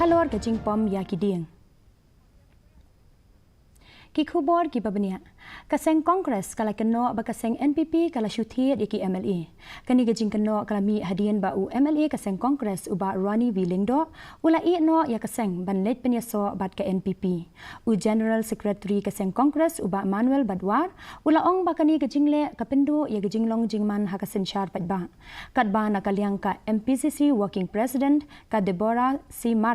halor ke Jing pom ya ki ding ki khubor ki babania ka Seng Congress kala Kynnoh ba ka Seng NPP kala Shuthi di ki MLA kani ke Jing Kynnoh kala mi Hadien ba u MLA ka Seng Congress uba Ronnie Wilingdo ula I no ya ka Seng ban let penyaso bat ka NPP u General Secretary ka Seng Congress uba Manuel Badwar ula ong ba kani ke Jingle ka Pindu ya ke Jinglong Jingman ha ka Senchar patba kat ba na kalyang ka MPCC Working President ka Deborah Sima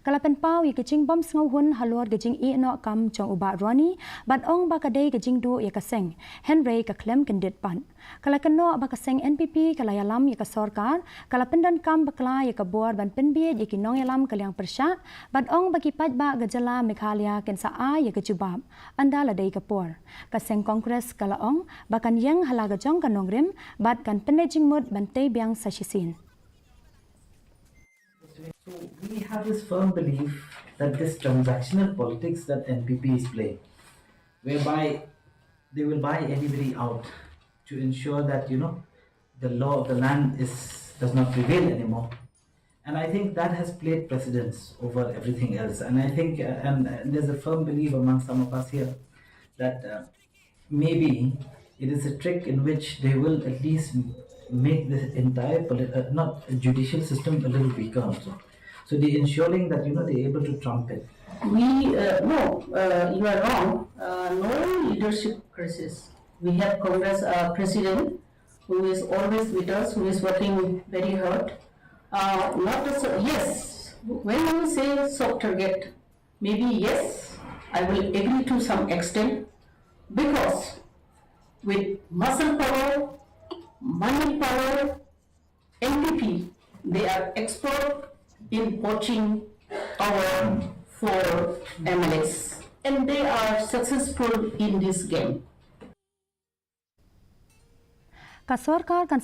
kala penpau ya ke Jing bom ngau hun halor ke Jing I no kam chong uba Ronnie bat ong ba ka dei ke Jing du ya ka Seng Henry ka klem kendit pan kala Kynnoh ba ka Seng NPP kala yalam ya ka sorkar kala pendan kam bakla ya ka board ban penbi ya ki nong yalam kalyang persya bat ong ba ki pat ba gajala Meghalaya ken sa a ya ka jubab anda la dei ka por ka Seng Congress kala ong ba kan yang halaga jong ka nongrim bat kan pendejing mud ban tei biang sa shisin. So we have this firm belief that this transactional politics that NPP is playing, whereby they will buy anybody out to ensure that the law of the land does not prevail anymore, and I think that has played precedence over everything else. And I think and there's a firm belief among some of us here that maybe it is a trick in which they will at least make the entire not judicial system a little weaker also. So they're ensuring that they're able to trump it. No, you are wrong. No leadership crisis. We have Congress president who is always with us, who is working very hard. Yes, when you say soft target, maybe yes, I will agree to some extent, because with muscle power, money power, NPP, they are expert in poaching our 4 MLAs, and they are successful in this game. Ka sorkar kan